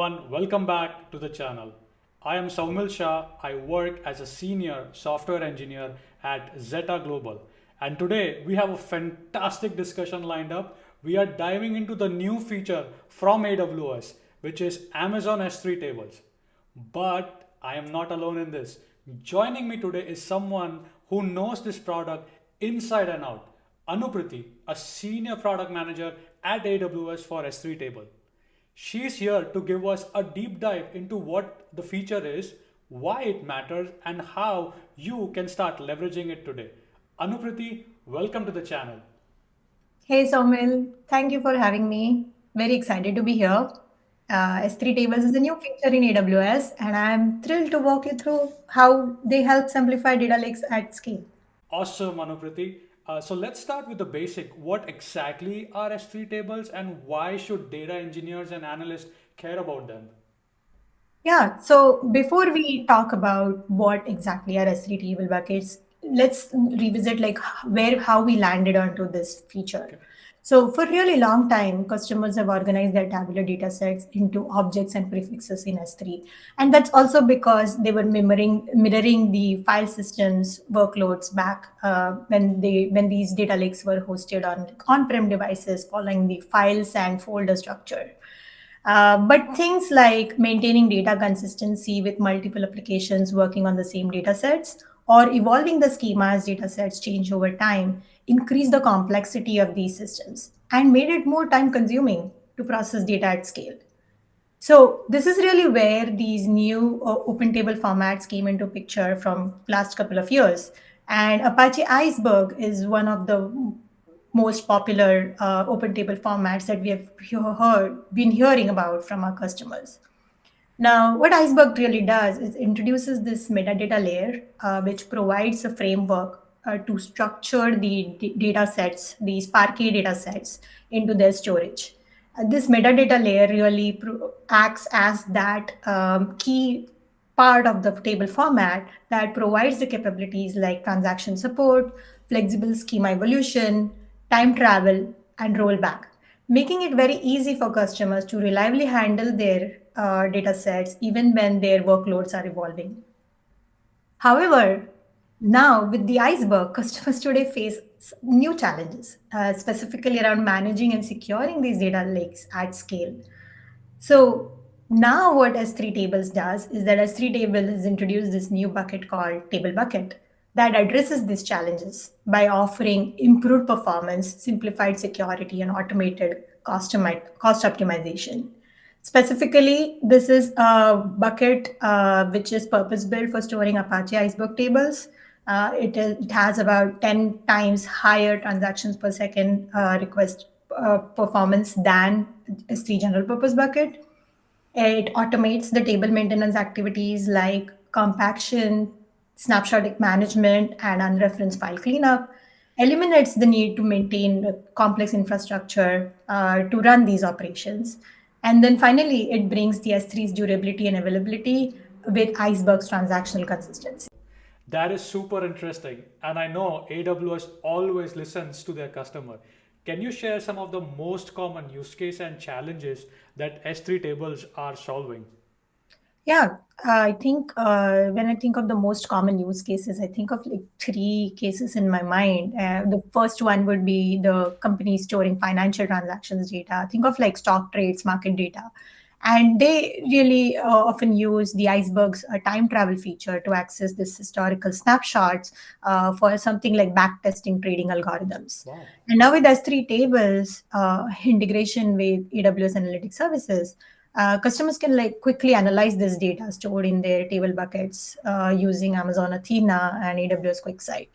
everyone, welcome back to the channel. I am Soumil Shah. I work as a senior software engineer at Zeta Global. And today we have a fantastic discussion lined up. We are diving into the new feature from AWS, which is Amazon S3 tables. But I am not alone in this. Joining me today is someone who knows this product inside and out. Anupriti, a senior product manager at AWS for S3 table. She's here to give us a deep dive into what the feature is, why it matters, and how you can start leveraging it today. Anupriti, welcome to the channel. Hey Soumil, thank you for having me. Very excited to be here. S3 tables is a new feature in AWS, and I'm thrilled to walk you through how they help simplify data lakes at scale. Awesome, Anupriti. So let's start with the basic. What exactly are S3 tables and why should data engineers and analysts care about them? Yeah, so before we talk about what exactly are S3 table buckets, let's revisit like how we landed onto this feature. Okay. So for really long time, customers have organized their tabular data sets into objects and prefixes in S3. And that's also because they were mirroring the file systems workloads back when these data lakes were hosted on on-prem devices following the files and folder structure. But things like maintaining data consistency with multiple applications working on the same data sets or evolving the schema as data sets change over time increase the complexity of these systems and made it more time consuming to process data at scale. So this is really where these new open table formats came into picture from last couple of years. And Apache Iceberg is one of the most popular open table formats that we have been hearing about from our customers. Now, what Iceberg really does is introduces this metadata layer, which provides a framework to structure the data sets, these Parquet data sets, into their storage. This metadata layer really acts as that key part of the table format that provides the capabilities like transaction support, flexible schema evolution, time travel, and rollback, making it very easy for customers to reliably handle their data sets even when their workloads are evolving. However, now with the iceberg, customers today face new challenges, specifically around managing and securing these data lakes at scale. So now what S3 tables does is that S3 table has introduced this new bucket called table bucket that addresses these challenges by offering improved performance, simplified security, and automated cost optimization. Specifically, this is a bucket which is purpose built for storing Apache Iceberg tables. It has about 10 times higher transactions per second request performance than S3 general purpose bucket. It automates the table maintenance activities like compaction, snapshot management, and unreferenced file cleanup, eliminates the need to maintain a complex infrastructure to run these operations. And then finally, it brings the S3's durability and availability with Iceberg's transactional consistency. That is super interesting. And I know AWS always listens to their customer. Can you share some of the most common use case and challenges that S3 tables are solving? Yeah, I think when I think of the most common use cases, I think of like three cases in my mind. The first one would be the company storing financial transactions data. Think of like stock trades, market data. And they really often use the Iceberg's time travel feature to access this historical snapshots for something like backtesting trading algorithms. Wow. And now with S3 tables integration with AWS Analytics Services, customers can like quickly analyze this data stored in their table buckets using Amazon Athena and AWS QuickSight.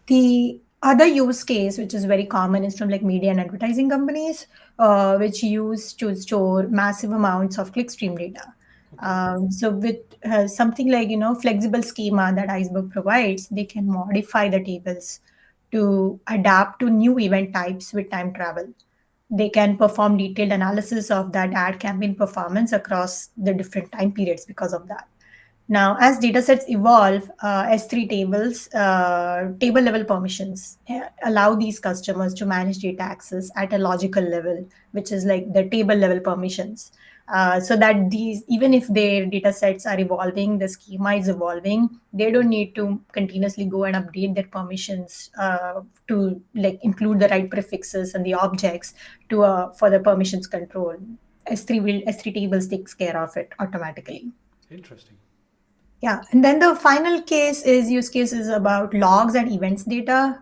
The other use case, which is very common, is from like media and advertising companies, which use to store massive amounts of clickstream data. Okay. So with something like flexible schema that Iceberg provides, they can modify the tables to adapt to new event types with time travel. They can perform detailed analysis of that ad campaign performance across the different time periods because of that. Now, as datasets evolve, S3 tables, table level permissions allow these customers to manage data access at a logical level, which is like the table level permissions. so that these, even if their data sets are evolving, the schema is evolving, they don't need to continuously go and update their permissions to like include the right prefixes and the objects to for the permissions control. S3 tables takes care of it automatically. Interesting. Yeah, and then the final case is use cases about logs and events data.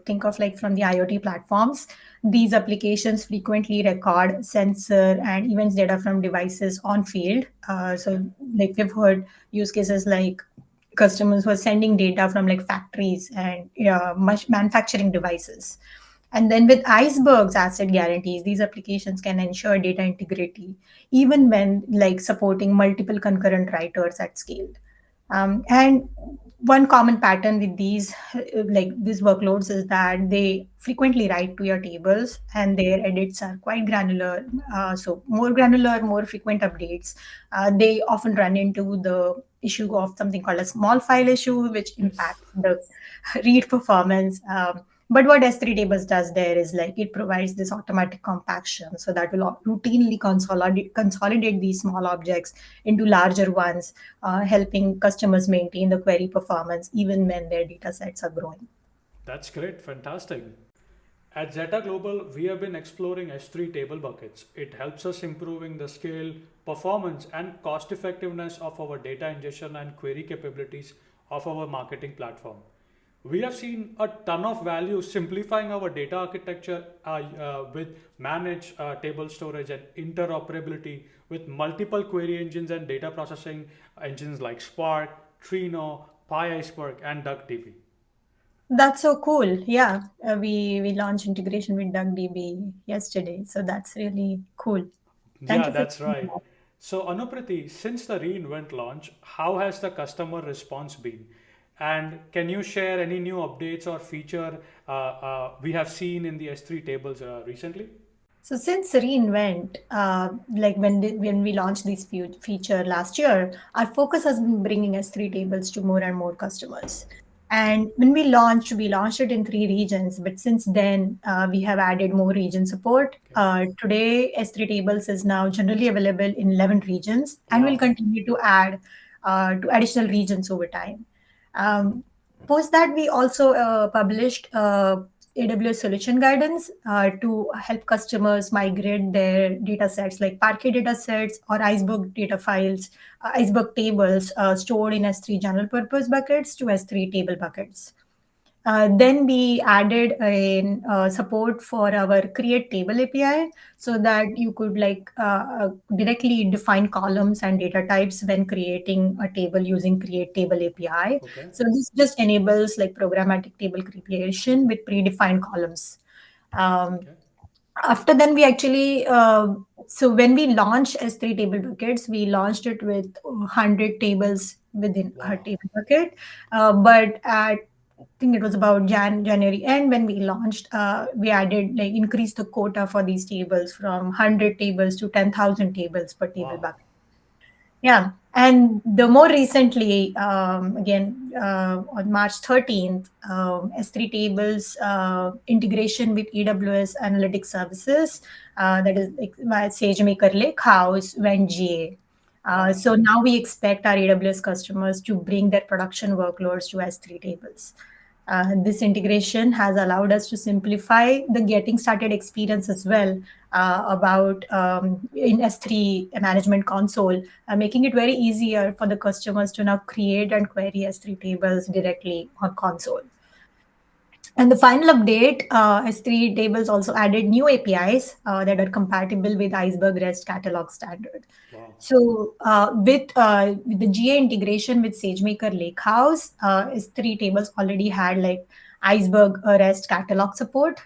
Think of like from the IoT platforms. These applications frequently record sensor and events data from devices on field. Okay. So, like we've heard use cases like customers who are sending data from like factories and manufacturing devices. And then with Iceberg's asset guarantees, these applications can ensure data integrity, even when like supporting multiple concurrent writers at scale. And one common pattern with these workloads is that they frequently write to your tables and their edits are quite granular. So more granular, more frequent updates. They often run into the issue of something called a small file issue, which Yes. impacts the read performance. But what S3 tables does there is like it provides this automatic compaction, so that will routinely consolidate these small objects into larger ones, helping customers maintain the query performance even when their data sets are growing. That's great. Fantastic. At Zeta Global, we have been exploring S3 table buckets. It helps us improving the scale, performance, and cost effectiveness of our data ingestion and query capabilities of our marketing platform. We have seen a ton of value simplifying our data architecture with managed table storage and interoperability with multiple query engines and data processing engines like Spark, Trino, PyIceberg, and DuckDB. That's so cool. Yeah, we launched integration with DuckDB yesterday, so that's really cool. Thank Yeah, you for that's sharing right. that. So, Anupriti, since the reInvent launch, how has the customer response been? And can you share any new updates or feature we have seen in the S3 tables recently? So since reInvent, like when we launched this feature last year, our focus has been bringing S3 tables to more and more customers. And when we launched it in three regions. But since then, we have added more region support. Okay. Today, S3 tables is now generally available in 11 regions, and will Wow. continue to add to additional regions over time. Um, Post that, we also published AWS solution guidance to help customers migrate their data sets like Parquet data sets or Iceberg data files, Iceberg tables stored in S3 general purpose buckets to S3 table buckets. Then we added a support for our create table API, so that you could directly define columns and data types when creating a table using create table API. Okay. So this just enables like programmatic table creation with predefined columns. Um, Okay. After then we actually so when we launched S3 table buckets, we launched it with 100 tables within our Wow. table bucket. But at I think it was about January end when we launched, we added like increased the quota for these tables from 100 tables to 10,000 tables per table Wow. bucket. Yeah. And the more recently, again, on March 13th, S3 tables integration with AWS analytics services, that is like my SageMaker Lakehouse went GA. Wow. So now we expect our AWS customers to bring their production workloads to S3 tables. This integration has allowed us to simplify the getting started experience as well, about in S3 management console, making it very easier for the customers to now create and query S3 tables directly on console. And the final update, S3 tables also added new APIs that are compatible with Iceberg REST catalog standard. Wow. So with the GA integration with SageMaker Lakehouse, S3 tables already had like Iceberg REST catalog support,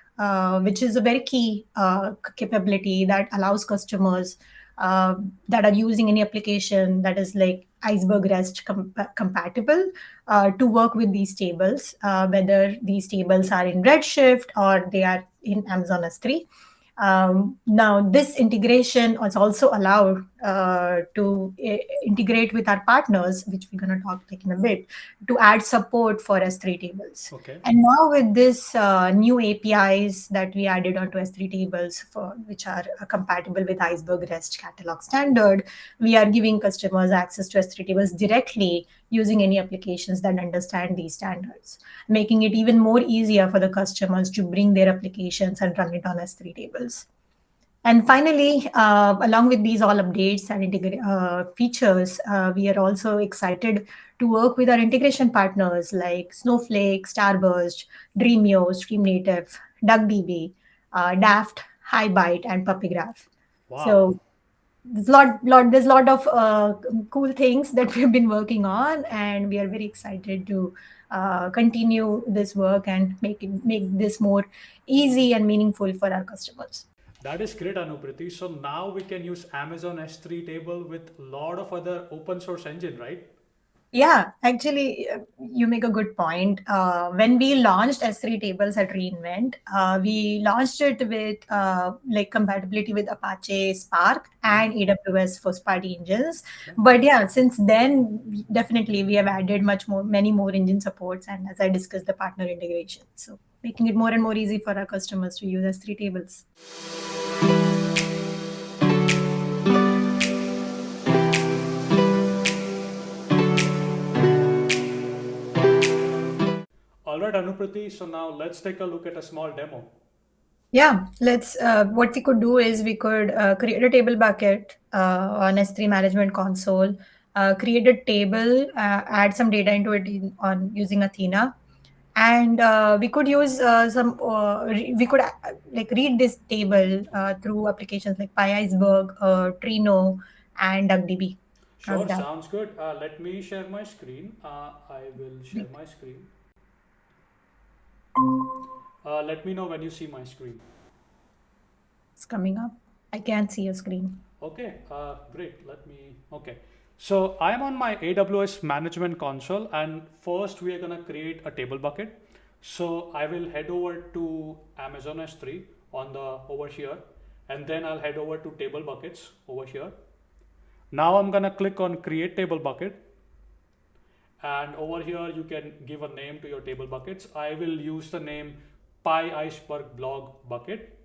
which is a very key capability that allows customers that are using any application that is like Iceberg REST compatible to work with these tables, whether these tables are in Redshift or they are in Amazon S3. Now, this integration is also allowed to integrate with our partners, which we're going to talk like in a bit, to add support for S3 tables. Okay. And now with this new APIs that we added onto S3 tables, for which are compatible with Iceberg REST catalog standard, we are giving customers access to S3 tables directly using any applications that understand these standards, making it even more easier for the customers to bring their applications and run it on S3 tables. And finally, along with these all updates and features, we are also excited to work with our integration partners like Snowflake, Starburst, Dreamio, StreamNative, DuckDB, Daft, HiByte, and PuppyGraph. Wow. So there's a lot of cool things that we've been working on, and we are very excited to continue this work and make this more easy and meaningful for our customers. That is great, Anupriti. So now we can use Amazon S3 table with a lot of other open source engine, right? Yeah, actually, you make a good point. When we launched S3 tables at reInvent, we launched it with like compatibility with Apache Spark and AWS first-party engines. Okay. But yeah, since then, definitely we have added many more engine supports, and as I discussed, the partner integration. So making it more and more easy for our customers to use S3 tables. All right, Anupriti. So now let's take a look at a small demo. Yeah, let's. What we could do is we could create a table bucket on S3 Management Console, create a table, add some data into it on using Athena, and we could use we could like read this table through applications like PyIceberg, Trino, and DuckDB. Sure, That sounds good. Let me share my screen. I will share my screen. Let me know when you see my screen. is coming up. I can't see a screen. Okay, great. Okay. So I'm on my AWS management console, and first we are gonna create a table bucket. So I will head over to Amazon S3 on the over here, and then I'll head over to table buckets over here. Now I'm gonna click on create table bucket, and over here you can give a name to your table buckets. I will use the name PyIceberg blog bucket.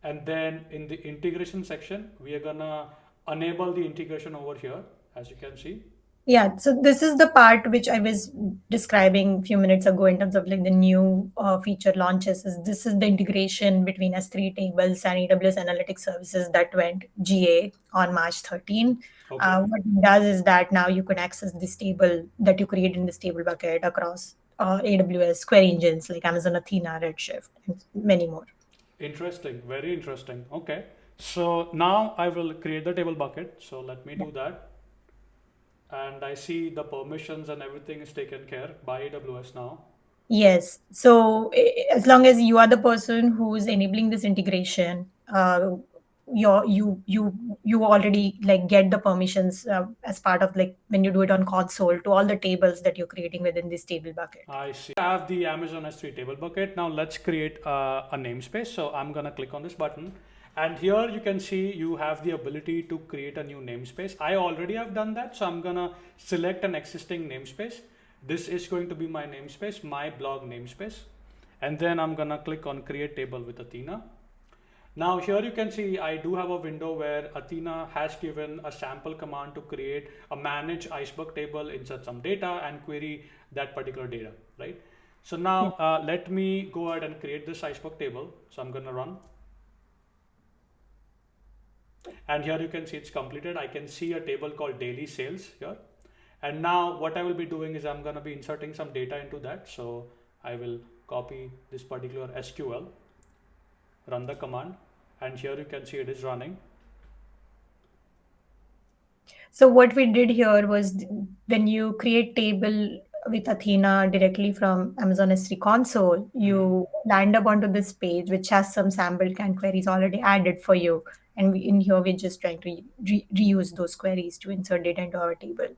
And then in the integration section, we are gonna enable the integration over here, as you can see. Yeah, so this is the part which I was describing a few minutes ago in terms of like the new feature launches. This is the integration between S3 tables and AWS Analytics Services that went GA on March 13. Okay. What it does is that now you can access this table that you create in this table bucket across AWS query engines like Amazon Athena, Redshift, and many more. Interesting, very interesting. Okay. So now I will create the table bucket. So let me do that. And I see the permissions and everything is taken care by AWS now. Yes. So as long as you are the person who's enabling this integration, you already like get the permissions as part of like when you do it on console to all the tables that you're creating within this table bucket. I see. I have the Amazon S3 table bucket. Now let's create a namespace. So I'm gonna click on this button. And here you can see you have the ability to create a new namespace. I already have done that. So I'm gonna select an existing namespace. This is going to be my namespace, my blog namespace. And then I'm gonna click on create table with Athena. Now here you can see I do have a window where Athena has given a sample command to create a manage iceberg table, insert some data and query that particular data, right? So now let me go ahead and create this iceberg table. So I'm gonna run. And here you can see it's completed. I can see a table called daily sales here. And now what I will be doing is I'm gonna be inserting some data into that. So I will copy this particular SQL, run the command, and here you can see it is running. So what we did here was when you create table with Athena directly from Amazon S3 console, you land up onto this page which has some sample can queries already added for you. And in here, we're just trying to reuse those queries to insert data into our table.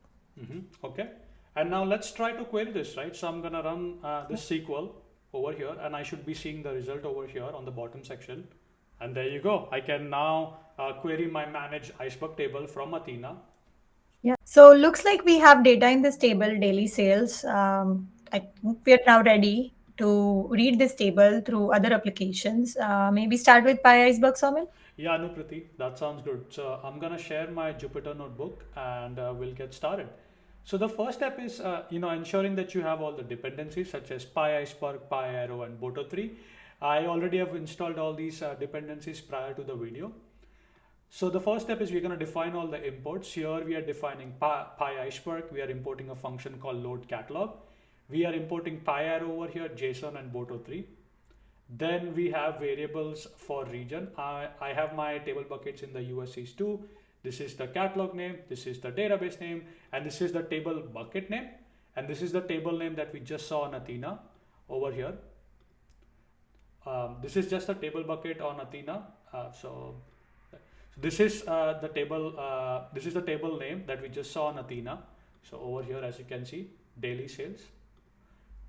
Okay. And now let's try to query this, right? So I'm gonna run this SQL over here, and I should be seeing the result over here on the bottom section. And there you go. I can now query my manage iceberg table from Athena. Yeah. So looks like we have data in this table, daily sales. I think we are now ready to read this table through other applications. Maybe start with PyIceberg, Soumil? Yeah, Anupriti, that sounds good. So I'm gonna share my Jupyter notebook and we'll get started. So the first step is, ensuring that you have all the dependencies such as PyIceberg, PyArrow, and Boto3. I already have installed all these dependencies prior to the video. So the first step is we're going to define all the imports. Here we are defining PyIceberg. We are importing a function called load catalog. We are importing PyArrow over here, JSON and Boto3. Then we have variables for region. I have my table buckets in the US East 2. This is the catalog name, this is the database name, and this is the table bucket name. And this is the table name that we just saw on Athena over here. This is just a table bucket on Athena. So this is the table. This is the table name that we just saw on Athena. So over here, as you can see, daily sales.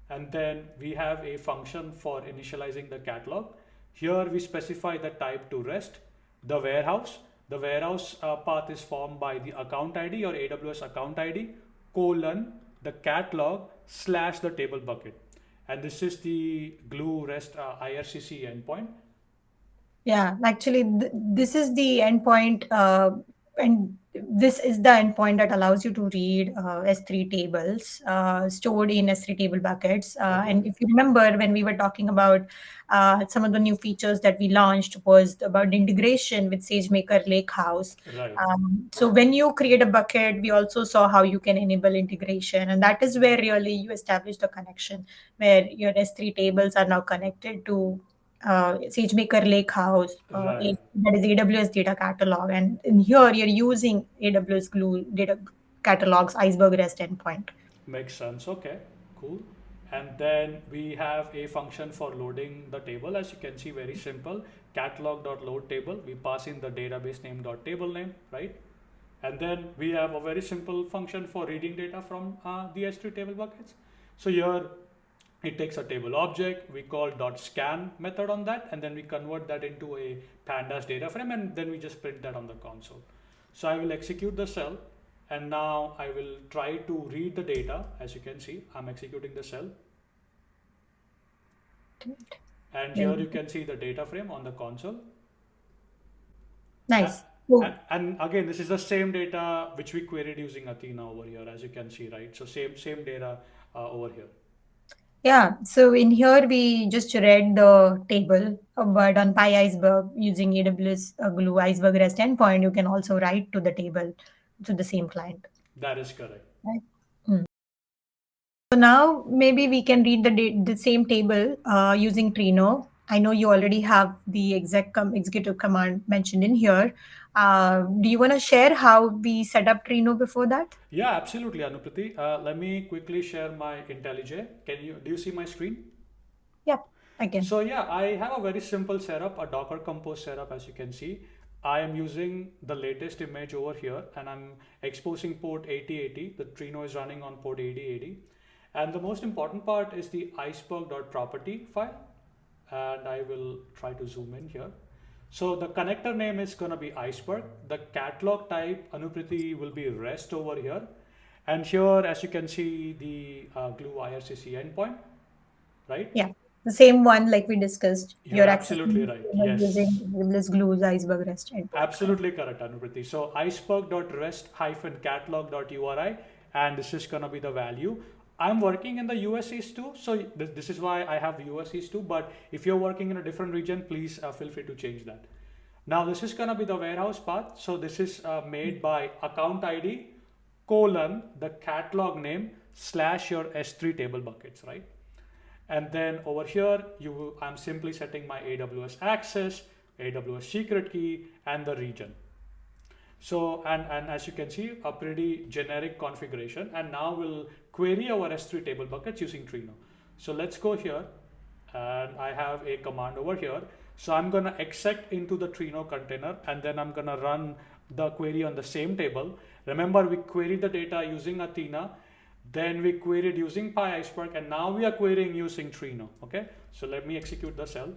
And then we have a function for initializing the catalog. Here we specify the type to REST, the warehouse. The warehouse path is formed by the account ID or AWS account ID colon the catalog slash the table bucket. And this is the glue REST IRCC endpoint. Yeah, actually, this is the endpoint, and this is the endpoint that allows you to read S3 tables stored in S3 table buckets. Okay. And if you remember, when we were talking about some of the new features that we launched was about integration with SageMaker Lakehouse. Right. So when you create a bucket, we also saw how you can enable integration, and that is where really you establish the connection, where your S3 tables are now connected to SageMaker Lakehouse, Right. that is AWS data catalog, and in here you're using AWS Glue data catalog's Iceberg REST endpoint. Makes sense. Okay, cool. And then we have a function for loading the table. As you can see, very simple. Catalog.load table. We pass in the database name dot table name, right? And then we have a very simple function for reading data from the S3 table buckets. So here it takes a table object. We call .scan method on that, and then we convert that into a pandas data frame, and then we just print that on the console. So I will execute the cell. And now I will try to read the data. As you can see, I'm executing the cell. And here you can see the data frame on the console. Nice. And again, this is the same data which we queried using Athena over here, as you can see, right? So same data over here. Yeah, so in here we just read the table, but on PyIceberg using AWS Glue Iceberg REST endpoint, you can also write to the table to the same client. That is correct. Right. So now maybe we can read the same table using Trino. I know you already have the executive command mentioned in here. Do you want to share how we set up Trino before that? Yeah, absolutely, Anupriti. Let me quickly share my IntelliJ. Do you see my screen? Yeah, I can. So yeah, I have a very simple setup, a Docker Compose setup, as you can see. I am using the latest image over here and I'm exposing port 8080. The Trino is running on port 8080. And the most important part is the iceberg.property file. And I will try to zoom in here. So the connector name is going to be iceberg. The catalog type, Anupriti, will be REST over here. And here, as you can see, the glue IRCC endpoint, right? Yeah, the same one like we discussed. You're absolutely right. Yes. Using AWS Glue's Iceberg REST endpoint. Absolutely correct, Anupriti. So iceberg.rest-catalog.uri, and this is going to be the value. I'm working in the US East 2, so this is why I have US East 2, but if you're working in a different region, please feel free to change that. Now this is going to be the warehouse path. So this is made by account ID colon the catalog name slash your S3 table buckets, right? And then over here, I'm simply setting my AWS access, AWS secret key, and the region. So, and as you can see, a pretty generic configuration. And now we'll query our S3 table buckets using Trino. So let's go here, and I have a command over here. So I'm gonna exec into the Trino container, and then I'm gonna run the query on the same table. Remember, we queried the data using Athena, then we queried using PyIceberg, and now we are querying using Trino. Okay, so let me execute the cell.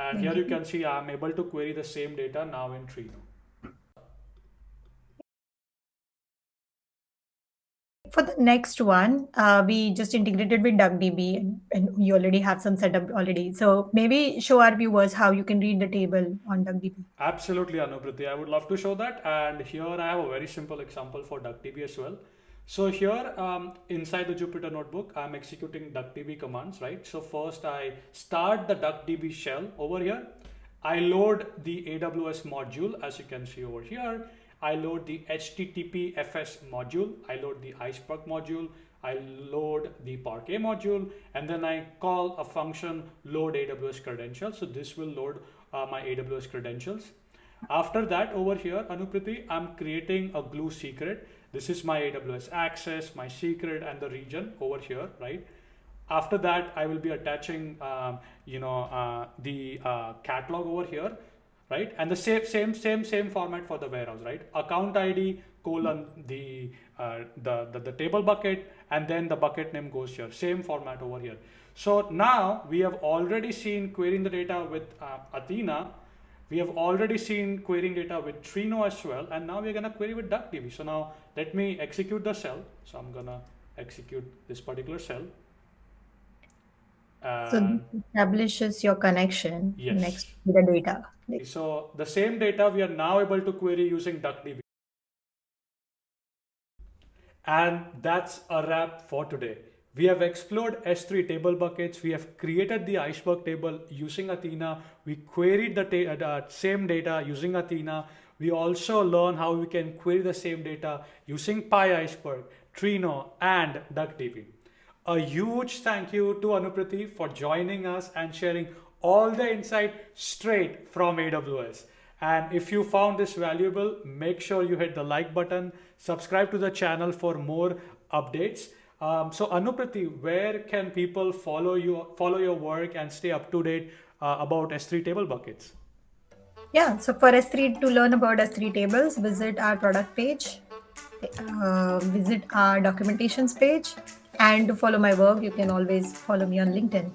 And here you can see I'm able to query the same data now in Trino. For the next one, we just integrated with DuckDB and you already have some setup already. So maybe show our viewers how you can read the table on DuckDB. Absolutely, Anupriti. I would love to show that. And here I have a very simple example for DuckDB as well. So here inside the Jupyter notebook, I'm executing DuckDB commands, right? So first I start the DuckDB shell over here. I load the AWS module, as you can see over here. I load the HTTPFS module. I load the iceberg module. I load the Parquet module, and then I call a function load AWS credentials. So this will load my AWS credentials. After that, over here, Anupriti, I'm creating a glue secret. This is my AWS access, my secret, and the region over here, right? After that, I will be attaching, the catalog over here, right? And the same format for the warehouse, right? Account ID colon the table bucket, and then the bucket name goes here. Same format over here. So now we have already seen querying the data with Athena. We have already seen querying data with Trino as well, and now we're gonna query with DuckDB. So now let me execute the cell. So I'm gonna execute this particular cell. So this establishes your connection Yes. next to the data. So the same data we are now able to query using DuckDB. And that's a wrap for today. We have explored S3 table buckets. We have created the iceberg table using Athena. We queried the same data using Athena. We also learned how we can query the same data using PyIceberg, Trino, and DuckDB. A huge thank you to Anupriti for joining us and sharing all the insight straight from AWS. And if you found this valuable, make sure you hit the like button, subscribe to the channel for more updates. So Anupriti, where can people follow your work and stay up to date about S3 table buckets? Yeah, so for S3, to learn about S3 tables, visit our product page, visit our documentations page, and to follow my work, you can always follow me on LinkedIn.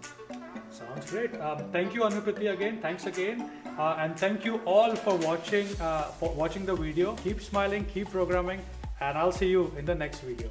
Sounds great. Thank you, Anupriti, again. Thanks again. And thank you all for watching the video. Keep smiling, keep programming, and I'll see you in the next video.